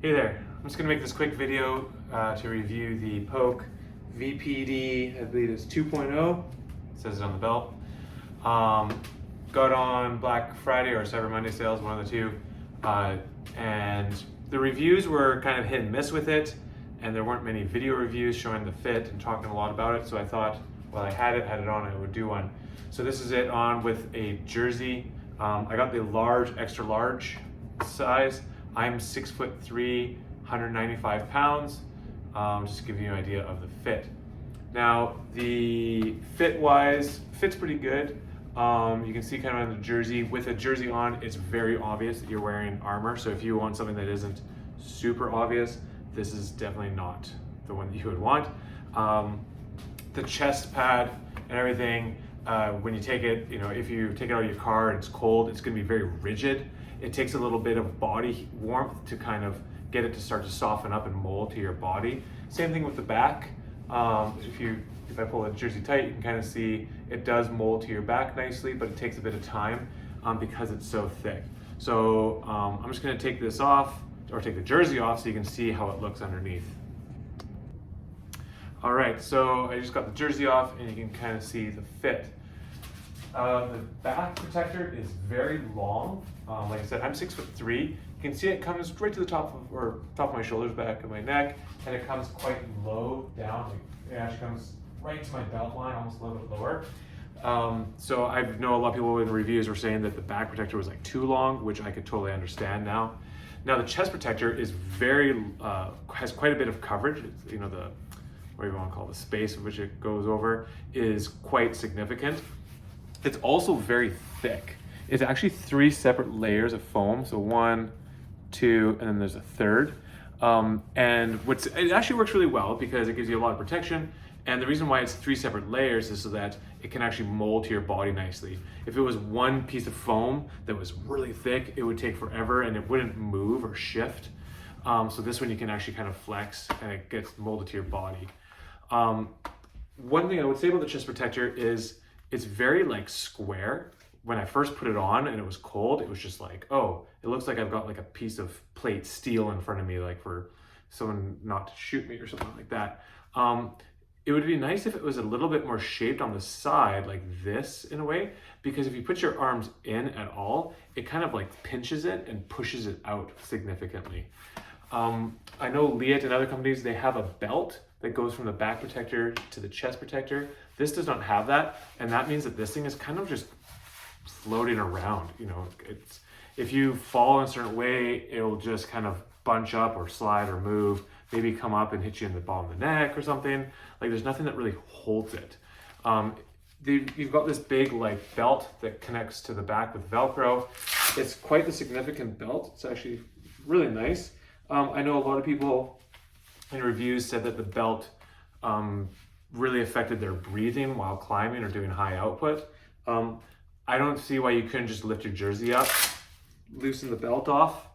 Hey there, I'm just going to make this quick video to review the POC VPD, I believe it's 2.0, it says it on the belt. Got on Black Friday or Cyber Monday sales, one of the two, and the reviews were kind of hit and miss with it, and there weren't many video reviews showing the fit and talking a lot about it, so I thought, well, I had it on, I would do one. So this is it on with a jersey. I got the large, extra large size. I'm 6'3", 195 pounds, just to give you an idea of the fit. Now, the fit-wise, fit's pretty good. You can see kind of on the jersey, with a jersey on, it's very obvious that you're wearing armor. So if you want something that isn't super obvious, this is definitely not the one that you would want. The chest pad and everything, when you take it, if you take it out of your car and it's cold, it's gonna be very rigid. It takes a little bit of body warmth to kind of get it to start to soften up and mold to your body. Same thing with the back. If I pull the jersey tight, you can kind of see it does mold to your back nicely, but it takes a bit of time because it's so thick. So I'm just gonna take this off, or take the jersey off, so you can see how it looks underneath. All right, so I just got the jersey off and you can kind of see the fit. The back protector is very long. Like I said, I'm 6'3". You can see it comes right to the top of my shoulders, back of my neck, and it comes quite low down. It actually comes right to my belt line, almost a little bit lower. So I know a lot of people in reviews were saying that the back protector was like too long, which I could totally understand now. Now the chest protector is has quite a bit of coverage. It's, whatever you want to call it, the space of which it goes over is quite significant. It's also very thick. It's actually 3 separate layers of foam. So 1, 2, and then there's a third. And it actually works really well because it gives you a lot of protection. And the reason why it's 3 separate layers is so that it can actually mold to your body nicely. If it was one piece of foam that was really thick, it would take forever and it wouldn't move or shift. So this one you can actually kind of flex and it gets molded to your body. One thing I would say about the chest protector is it's very square. When I first put it on and it was cold, it was just like, oh, it looks like I've got like a piece of plate steel in front of me, like for someone not to shoot me or something like that. It would be nice if it was a little bit more shaped on the side like this in a way, because if you put your arms in at all, it kind of like pinches it and pushes it out significantly. I know Leat and other companies, they have a belt that goes from the back protector to the chest protector. This does not have that, and that means that this thing is kind of just floating around. If you fall in a certain way, it'll just kind of bunch up or slide or move, maybe come up and hit you in the bottom of the neck or something. Like there's nothing that really holds it. You've got this big belt that connects to the back with Velcro. It's quite the significant belt. It's actually really nice. I know a lot of people in reviews said that the belt really affected their breathing while climbing or doing high output. I don't see why you couldn't just lift your jersey up, loosen the belt off,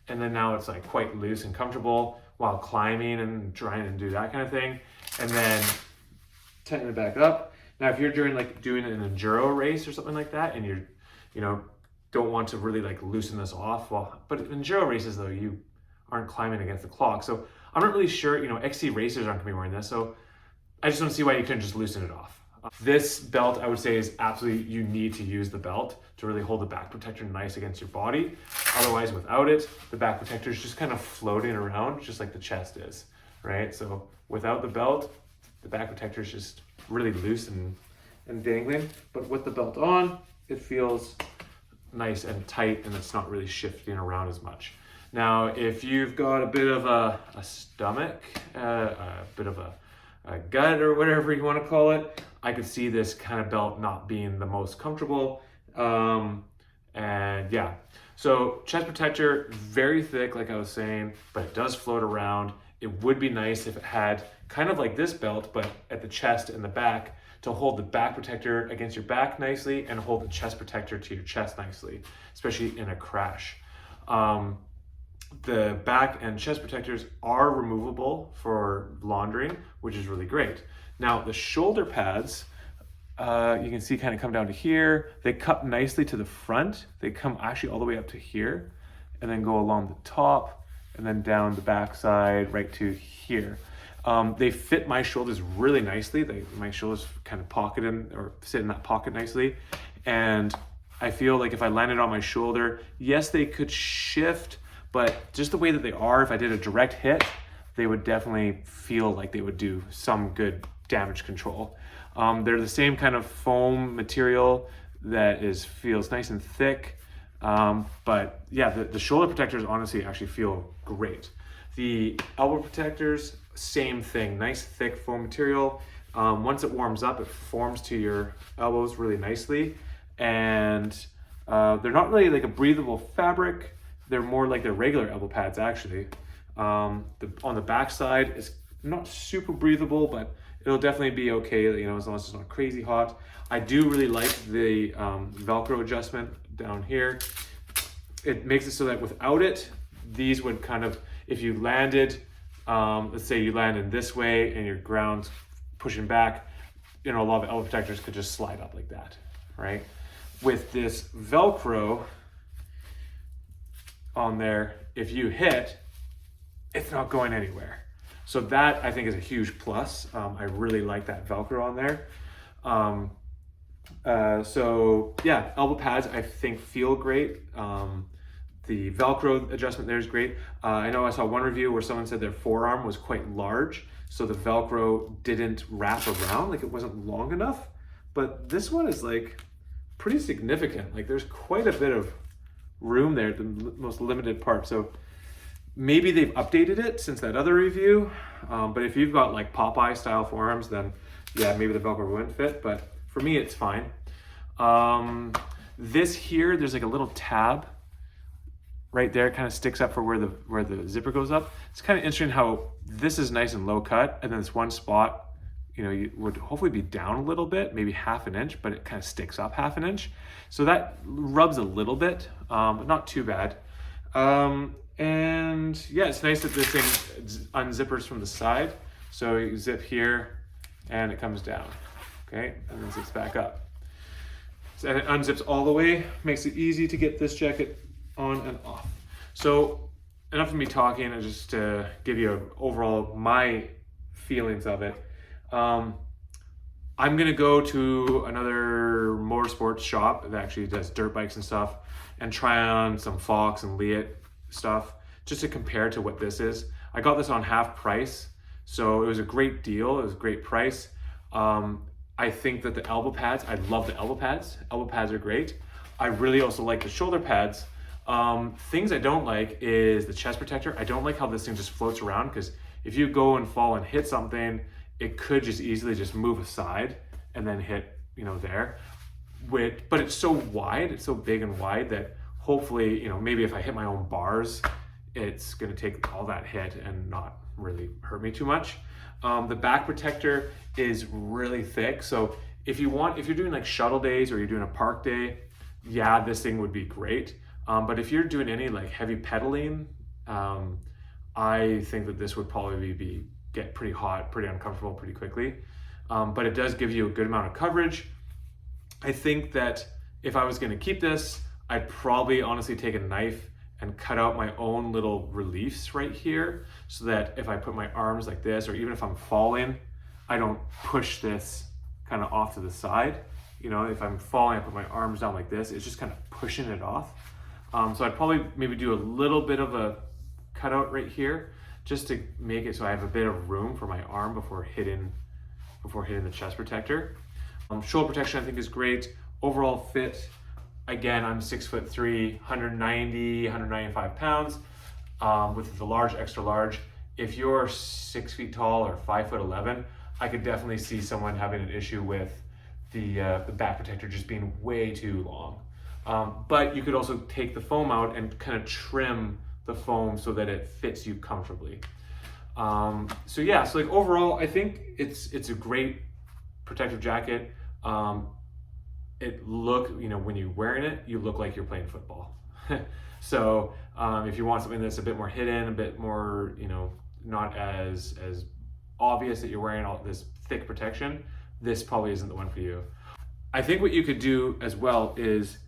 and then now it's quite loose and comfortable while climbing and trying to do that kind of thing, and then tighten it back up. Now, if you're doing an enduro race or something like that, and you don't want to really loosen this off, but in enduro races though, you aren't climbing against the clock, so I'm not really sure. XC racers aren't gonna be wearing this, so I just don't see why you couldn't just loosen it off. This belt, I would say, is absolutely, you need to use the belt to really hold the back protector nice against your body. Otherwise, without it, the back protector is just kind of floating around, just like the chest is, right? So without the belt, the back protector is just really loose and dangling. But with the belt on, it feels nice and tight, and it's not really shifting around as much. Now, if you've got a bit of a stomach, a bit of a gut or whatever you want to call it, I could see this kind of belt not being the most comfortable. And yeah, so chest protector, very thick, like I was saying, but it does float around. It would be nice if it had kind of like this belt, but at the chest and the back, to hold the back protector against your back nicely and hold the chest protector to your chest nicely, especially in a crash. The back and chest protectors are removable for laundering, which is really great. Now the shoulder pads, you can see kind of come down to here. They cup nicely to the front. They come actually all the way up to here and then go along the top and then down the back side right to here. They fit my shoulders really nicely. My shoulders kind of pocket in or sit in that pocket nicely. And I feel like if I landed on my shoulder, yes, they could shift, but just the way that they are, if I did a direct hit, they would definitely feel like they would do some good damage control. They're the same kind of foam material that feels nice and thick. But yeah, the shoulder protectors honestly actually feel great. The elbow protectors, same thing, nice thick foam material. Once it warms up, it forms to your elbows really nicely. And they're not really like a breathable fabric. They're more like their regular elbow pads actually. On the back side, it's not super breathable, but it'll definitely be okay, you know, as long as it's not crazy hot. I do really like the Velcro adjustment down here. It makes it so that without it, these would kind of, if you landed, let's say you landed this way and your ground's pushing back, you know, a lot of elbow protectors could just slide up like that, right? With this Velcro on there, if you hit, it's not going anywhere. So that I think is a huge plus. I really like that Velcro on there. So yeah, elbow pads I think feel great. The Velcro adjustment there is great. I know I saw one review where someone said their forearm was quite large, so the Velcro didn't wrap around, like it wasn't long enough. But this one is like pretty significant. Like there's quite a bit of room there, the most limited part. So maybe they've updated it since that other review. But if you've got like Popeye style forearms, then yeah, maybe the Velcro wouldn't fit, but for me, it's fine. This here, there's like a little tab right there, kind of sticks up for where the zipper goes up. It's kind of interesting how this is nice and low cut, and then this one spot, you know, you would hopefully be down a little bit, maybe half an inch, but it kind of sticks up half an inch. So that rubs a little bit, but not too bad. And yeah, it's nice that this thing unzippers from the side. So you zip here and it comes down, okay? And then zips back up. So, and it unzips all the way, makes it easy to get this jacket on and off. So enough of me talking, and just to give you overall my feelings of it. I'm gonna go to another motorsports shop that actually does dirt bikes and stuff and try on some Fox and Leatt stuff just to compare to what this is. I got this on half price, so it was a great deal. It was a great price. I think that the elbow pads, I love the elbow pads. Elbow pads are great. I really also like the shoulder pads. Things I don't like is the chest protector. I don't like how this thing just floats around, because if you go and fall and hit something, it could just easily just move aside and then hit, you know, there. But it's so wide, it's so big and wide that hopefully, you know, maybe if I hit my own bars, it's gonna take all that hit and not really hurt me too much. The back protector is really thick. So if you're doing like shuttle days or you're doing a park day, yeah, this thing would be great. But if you're doing any like heavy pedaling, I think that this would probably get pretty hot, pretty uncomfortable pretty quickly. But it does give you a good amount of coverage. I think that if I was gonna keep this, I'd probably honestly take a knife and cut out my own little reliefs right here, so that if I put my arms like this, or even if I'm falling, I don't push this kind of off to the side. You know, if I'm falling, I put my arms down like this, it's just kind of pushing it off. So I'd probably maybe do a little bit of a cutout right here, just to make it so I have a bit of room for my arm before hitting the chest protector. Shoulder protection I think is great. Overall fit, again, I'm 6'3", 190, 195 pounds, with the large, extra large. If you're 6 feet tall or 5'11", I could definitely see someone having an issue with the back protector just being way too long. But you could also take the foam out and kind of trim the foam so that it fits you comfortably. So yeah, so like overall, I think it's a great protective jacket. You know, when you're wearing it, you look like you're playing football. So if you want something that's a bit more hidden, a bit more, you know, not as obvious that you're wearing all this thick protection, this probably isn't the one for you. I think what you could do as well is,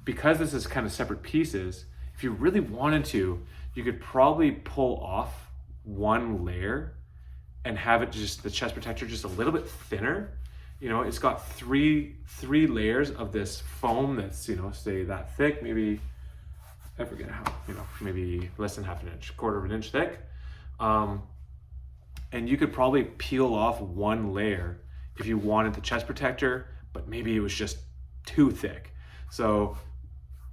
because this is kind of separate pieces, if you really wanted to, you could probably pull off one layer and have it just, the chest protector just a little bit thinner. You know, it's got three layers of this foam that's, you know, say that thick, maybe, I forget how, you know, maybe less than half an inch, quarter of an inch thick. And you could probably peel off one layer if you wanted the chest protector, but maybe it was just too thick. So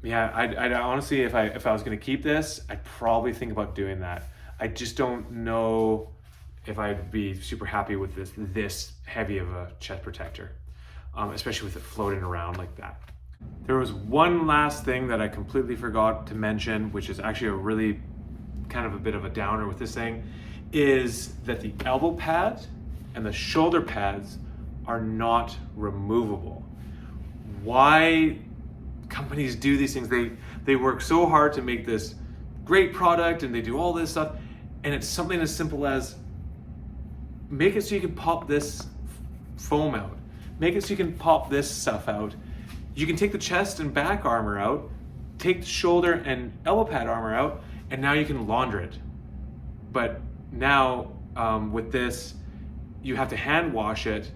yeah, I'd honestly, if I was gonna keep this, I'd probably think about doing that. I just don't know if I'd be super happy with this heavy of a chest protector, especially with it floating around like that. There was one last thing that I completely forgot to mention, which is actually a really kind of a bit of a downer with this thing, is that the elbow pads and the shoulder pads are not removable. Why companies do these things? They work so hard to make this great product and they do all this stuff, and it's something as simple as make it so you can pop this foam out. Make it so you can pop this stuff out. You can take the chest and back armor out, take the shoulder and elbow pad armor out, and now you can launder it. But now with this, you have to hand wash it,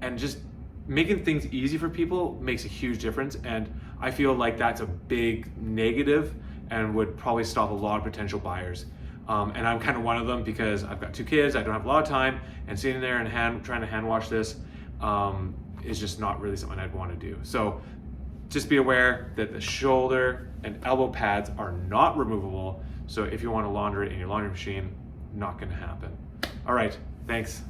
and just making things easy for people makes a huge difference. And I feel like that's a big negative and would probably stop a lot of potential buyers. And I'm kind of one of them because I've got 2 kids, I don't have a lot of time, and sitting there and trying to hand wash this is just not really something I'd want to do. So just be aware that the shoulder and elbow pads are not removable. So if you want to launder it in your laundry machine, not going to happen. All right, thanks.